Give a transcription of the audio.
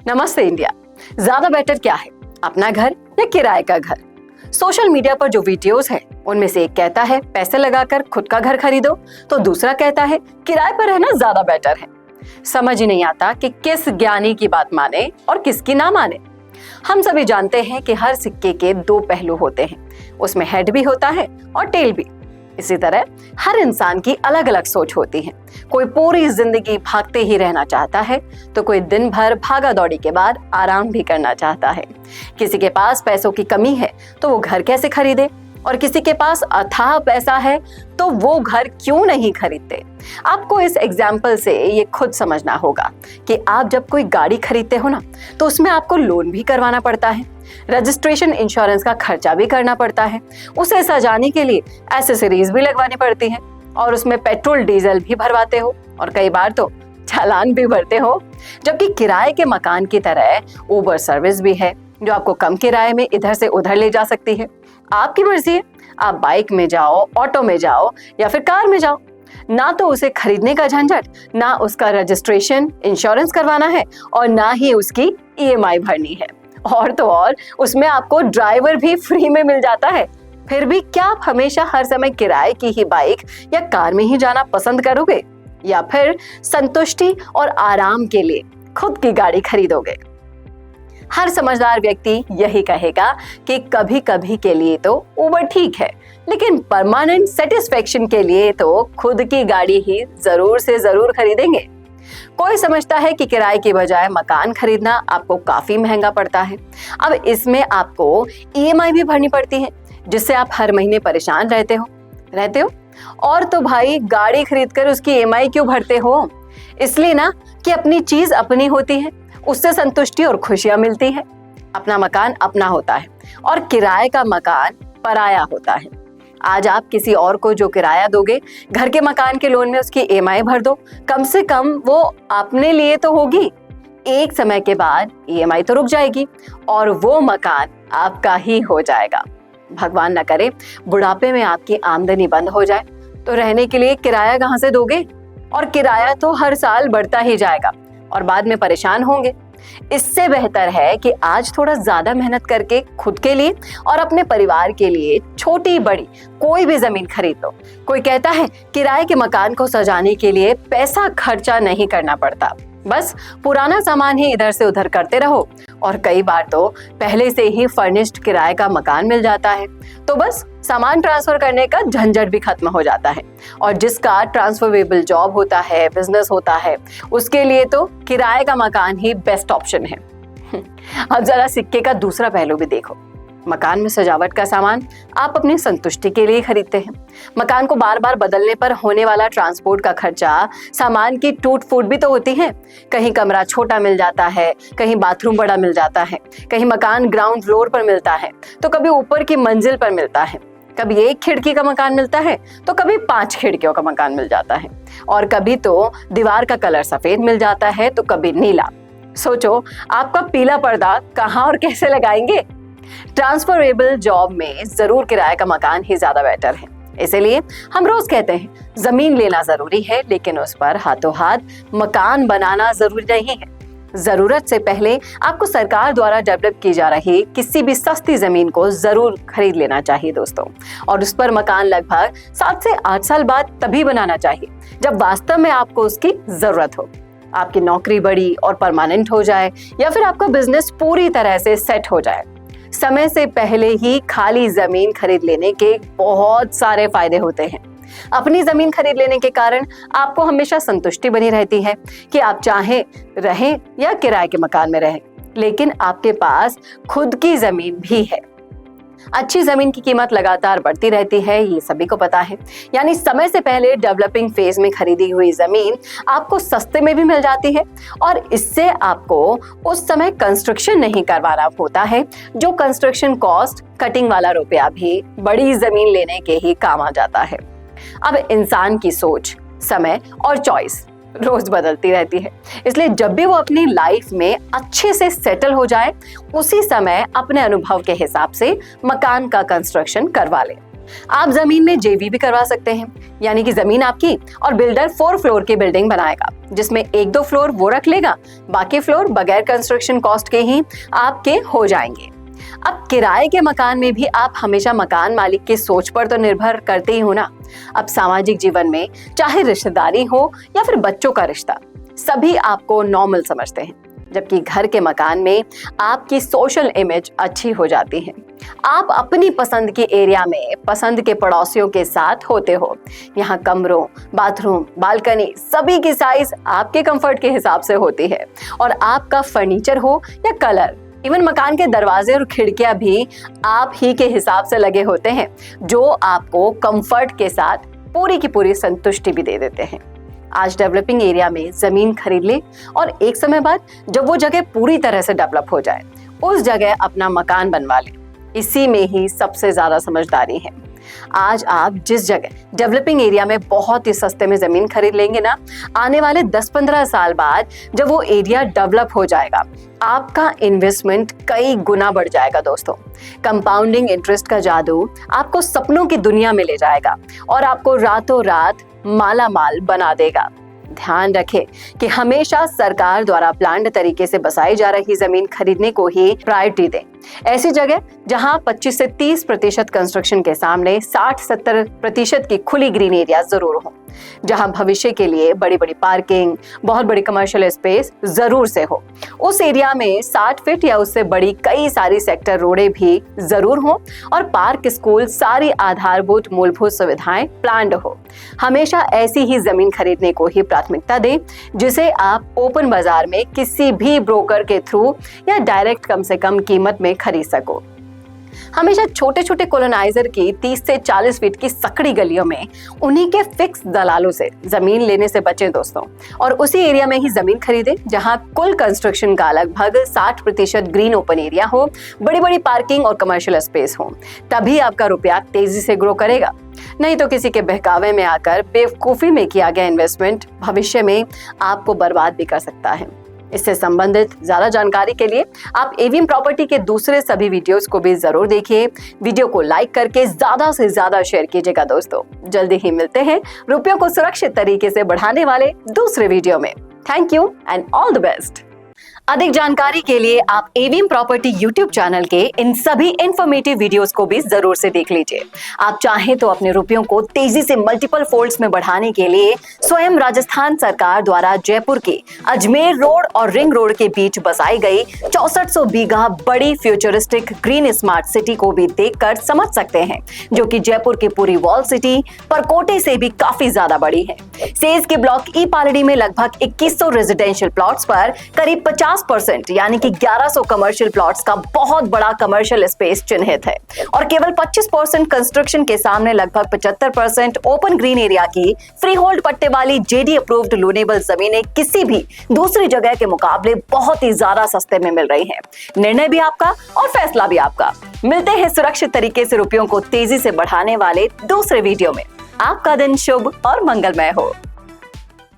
नमस्ते इंडिया। ज्यादा बेटर क्या है, अपना घर या किराए का घर? सोशल मीडिया पर जो वीडियोस हैं उनमें से एक कहता है पैसे लगाकर खुद का घर खरीदो, तो दूसरा कहता है किराए पर रहना ज्यादा बेटर है। समझ ही नहीं आता कि किस ज्ञानी की बात माने और किसकी ना माने। हम सभी जानते हैं कि हर सिक्के के दो पहलू होते हैं, उसमें हेड भी होता है और टेल भी। इसी तरह हर इंसान की अलग अलग सोच होती है। कोई पूरी जिंदगी भागते ही रहना चाहता है, तो कोई दिन भर भागा दौड़ी के बाद आराम भी करना चाहता है। किसी के पास पैसों की कमी है तो वो घर कैसे खरीदे, और किसी के पास अथाह पैसा है तो वो घर क्यों नहीं खरीदते। आपको इस एग्जाम्पल से ये खुद समझना होगा कि आप जब कोई गाड़ी खरीदते हो ना, तो उसमें आपको लोन भी करवाना पड़ता है, रजिस्ट्रेशन इंश्योरेंस का खर्चा भी करना पड़ता है, उसे सजाने के लिए एसेसरीज भी लगवानी पड़ती है, और उसमें पेट्रोल डीजल भी भरवाते हो, और कई बार तो चालान भी भरते हो। जबकि किराए के मकान की तरह उबर सर्विस भी है जो आपको कम किराए में इधर से उधर ले जा सकती है। आपकी मर्जी है, आप बाइक में जाओ, ऑटो में जाओ या फिर कार में जाओ। ना तो उसे खरीदने का झंझट, ना उसका रजिस्ट्रेशन इंश्योरेंस करवाना है, और ना ही उसकी ईएमआई भरनी है। और तो और उसमें आपको ड्राइवर भी फ्री में मिल जाता है। फिर भी क्या आप हमेशा हर समय किराए की ही बाइक या कार में ही जाना पसंद करोगे, या फिर संतुष्टि और आराम के लिए खुद की गाड़ी खरीदोगे? हर समझदार व्यक्ति यही कहेगा कि कभी कभी के लिए तो उबर ठीक है, लेकिन परमानेंट सेटिस्फेक्शन के लिए तो खुद की गाड़ी ही जरूर से जरूर खरीदेंगे। कोई समझता है कि किराए की बजाय मकान खरीदना आपको काफी महंगा पड़ता है। अब इसमें आपको ईएमआई भी भरनी पड़ती है, जिससे आप हर महीने परेशान रहते हो। और तो भाई, गाड़ी खरीदकर उसकी ईएमआई क्यों भरते हो? इसलिए ना कि अपनी चीज अपनी होती है, उससे संतुष्टि और खुशियां मिलती है। अपना मकान अपना होता है और किराए का मकान पराया होता है। आज आप किसी और को जो किराया दोगे, घर के मकान के लोन में उसकी ईएमआई भर दो, कम से कम वो अपने लिए तो होगी। एक समय के बाद ईएमआई तो रुक जाएगी और वो मकान आपका ही हो जाएगा। भगवान न करे बुढ़ापे में आपकी आमदनी बंद हो जाए, तो रहने के लिए किराया कहाँ से दोगे? और किराया तो हर साल बढ़ता ही जाएगा और बाद में परेशान होंगे। इससे बेहतर है कि आज थोड़ा ज्यादा मेहनत करके खुद के लिए और अपने परिवार के लिए छोटी बड़ी कोई भी जमीन खरीद लो। कोई कहता है किराए के मकान को सजाने के लिए पैसा खर्चा नहीं करना पड़ता, बस पुराना सामान ही इधर से उधर करते रहो, और कई बार तो पहले से ही फर्निश्ड किराए का मकान मिल जाता है, तो बस सामान ट्रांसफर करने का झंझट भी खत्म हो जाता है। और जिसका ट्रांसफरेबल जॉब होता है, बिजनेस होता है, उसके लिए तो किराए का मकान ही बेस्ट ऑप्शन है। अब जरा सिक्के का दूसरा पहलू भी देखो। मकान में सजावट का सामान आप अपनी संतुष्टि के लिए खरीदते हैं। मकान को बार बार बदलने पर होने वाला ट्रांसपोर्ट का खर्चा, सामान की टूट फूट भी तो होती है। कहीं कमरा छोटा मिल जाता है, कहीं बाथरूम बड़ा मिल जाता है, कहीं मकान ग्राउंड फ्लोर पर मिलता है तो कभी ऊपर की मंजिल पर मिलता है, कभी एक खिड़की का मकान मिलता है तो कभी 5 खिड़कियों का मकान मिल जाता है, और कभी तो दीवार का कलर सफेद मिल जाता है तो कभी नीला। सोचो आपका पीला पर्दा कहाँ और कैसे लगाएंगे? ट्रांसफरेबल जॉब में जरूर किराए का मकान ही ज्यादा बेटर है। इसीलिए हम रोज कहते हैं जमीन लेना जरूरी है, लेकिन उस पर हाथों हाथ मकान बनाना जरूरी नहीं है। जरूरत से पहले आपको सरकार द्वारा डेवलप की जा रही किसी भी सस्ती जमीन को जरूर खरीद लेना चाहिए दोस्तों, और उस पर मकान लगभग 7 से 8 साल बाद तभी बनाना चाहिए जब वास्तव में आपको उसकी जरूरत हो, आपकी नौकरी बड़ी और परमानेंट हो जाए, या फिर आपका बिजनेस पूरी तरह से सेट हो जाए। समय से पहले ही खाली जमीन खरीद लेने के बहुत सारे फायदे होते हैं। अपनी जमीन खरीद लेने के कारण आपको हमेशा संतुष्टि बनी रहती है कि आप चाहे रहें या किराए के मकान में रहें, लेकिन आपके पास खुद की जमीन भी है। अच्छी जमीन की कीमत लगातार बढ़ती रहती है, ये सभी को पता है। यानी समय से पहले डेवलपिंग फेज में खरीदी हुई जमीन आपको सस्ते में भी मिल जाती है, और इससे आपको उस समय कंस्ट्रक्शन नहीं करवाना होता है, जो कंस्ट्रक्शन कॉस्ट कटिंग वाला रुपया भी बड़ी जमीन लेने के ही काम आ जाता है। अब इंसान की सोच, समय और चॉइस रोज बदलती रहती है, इसलिए जब भी वो अपनी लाइफ में अच्छे से सेटल हो जाए, उसी समय अपने अनुभव के हिसाब से मकान का कंस्ट्रक्शन करवा ले। आप जमीन में जेवी भी करवा सकते हैं, यानी कि जमीन आपकी और बिल्डर 4 फ्लोर की बिल्डिंग बनाएगा, जिसमें 1-2 फ्लोर वो रख लेगा, बाकी फ्लोर बगैर कंस्ट्रक्शन कॉस्ट के ही आपके हो जाएंगे। अब किराए के मकान में भी आप हमेशा मकान मालिक की सोच पर तो निर्भर करते ही हो ना। अब सामाजिक जीवन में चाहे रिश्तेदारी हो या फिर बच्चों का रिश्ता, सभी आपको नॉर्मल समझते हैं, जबकि घर के मकान में आपकी सोशल इमेज अच्छी हो जाती है। आप अपनी पसंद के एरिया में पसंद के पड़ोसियों के साथ होते हो। यहाँ कमरों, बाथरूम, बालकनी सभी की साइज आपके कंफर्ट के हिसाब से होती है, और आपका फर्नीचर हो या कलर, इवन मकान के दरवाजे और खिड़कियां भी आप ही के हिसाब से लगे होते हैं, जो आपको कंफर्ट के साथ पूरी की पूरी संतुष्टि भी दे देते हैं। आज डेवलपिंग एरिया में जमीन खरीद ले और एक समय बाद जब वो जगह पूरी तरह से डेवलप हो जाए, उस जगह अपना मकान बनवा ले। इसी में ही सबसे ज्यादा समझदारी है। आज आप जिस जगह डेवलपिंग एरिया में बहुत ही सस्ते में जमीन खरीद लेंगे ना, आने वाले 10-15 साल बाद जब वो एरिया डेवलप हो जाएगा, आपका इन्वेस्टमेंट कई गुना बढ़ जाएगा दोस्तों। कंपाउंडिंग इंटरेस्ट का जादू आपको सपनों की दुनिया में ले जाएगा और आपको रातों रात माला माल बना देगा। ध्यान रखें कि हमेशा सरकार द्वारा प्लान्ड तरीके से बसाई जा रही जमीन खरीदने को ही प्रायोरिटी दें। ऐसी जगह जहां 25 से 30% कंस्ट्रक्शन के सामने 60-70% की खुली ग्रीन एरिया जरूर हो, जहां भविष्य के लिए बड़ी बड़ी पार्किंग, बहुत बड़ी कमर्शियल स्पेस जरूर से हो। उस एरिया में 60 फीट या उससे बड़ी कई सारी सेक्टर रोडें भी जरूर हो और पार्क, स्कूल, सारी आधारभूत मूलभूत सुविधाएं प्लान्ड हो। हमेशा ऐसी ही जमीन खरीदने को ही प्राथमिकता दें, जिसे आप ओपन बाजार में किसी भी ब्रोकर के थ्रू या डायरेक्ट कम से कम कीमत में खरीद सको। हमेशा छोटे छोटे कॉलोनाइजर की 30 से 40 फीट की सकड़ी गलियों में उन्हीं के फिक्स दलालों से जमीन लेने से बचें दोस्तों, और उसी एरिया में ही जमीन खरीदें जहां कुल कंस्ट्रक्शन का लगभग 60% ग्रीन ओपन एरिया हो, बड़ी बड़ी पार्किंग और कमर्शियल स्पेस हो। तभी आपका रुपया तेजी से ग्रो करेगा। नहीं तो किसी के बहकावे में आकर बेवकूफी में किया गया इन्वेस्टमेंट भविष्य में आपको बर्बाद भी कर सकता है। इससे संबंधित ज्यादा जानकारी के लिए आप एवीएम प्रॉपर्टी के दूसरे सभी वीडियोस को भी जरूर देखिए। वीडियो को लाइक करके ज्यादा से ज्यादा शेयर कीजिएगा दोस्तों। जल्दी ही मिलते हैं रुपयों को सुरक्षित तरीके से बढ़ाने वाले दूसरे वीडियो में। Thank you and all the best. अधिक जानकारी के लिए आप एवीएम प्रॉपर्टी यूट्यूब चैनल के इन सभी इंफॉर्मेटिव वीडियोस को भी जरूर से देख लीजिए। आप चाहें तो अपने रुपयों को तेजी से मल्टीपल फोल्ड्स में बढ़ाने के लिए स्वयं राजस्थान सरकार द्वारा जयपुर के अजमेर रोड और रिंग रोड के बीच बसाई गई 6400 बीघा बड़ी फ्यूचरिस्टिक ग्रीन स्मार्ट सिटी को भी देखकर समझ सकते हैं, जो कि जयपुर की पूरी वॉल सिटी परकोटे से भी काफी ज्यादा बड़ी है। सेज के ब्लॉक ई पालड़ी में लगभग 2100 रेजिडेंशियल प्लॉट्स पर करीब 50% यानी कि 1100 कमर्शियल प्लॉट्स का बहुत बड़ा कमर्शियल स्पेस चिन्हित है, और केवल 25% कंस्ट्रक्शन के सामने लगभग 75% ओपन ग्रीन एरिया की फ्री होल्ड पट्टे वाली जेडी अप्रूव्ड लोनेबल जमीनें किसी भी दूसरी जगह के मुकाबले बहुत ही ज्यादा सस्ते में मिल रही हैं। निर्णय भी आपका और फैसला भी आपका। मिलते हैं सुरक्षित तरीके से रुपयों को तेजी से बढ़ाने वाले दूसरे वीडियो में। आपका दिन शुभ और मंगलमय हो।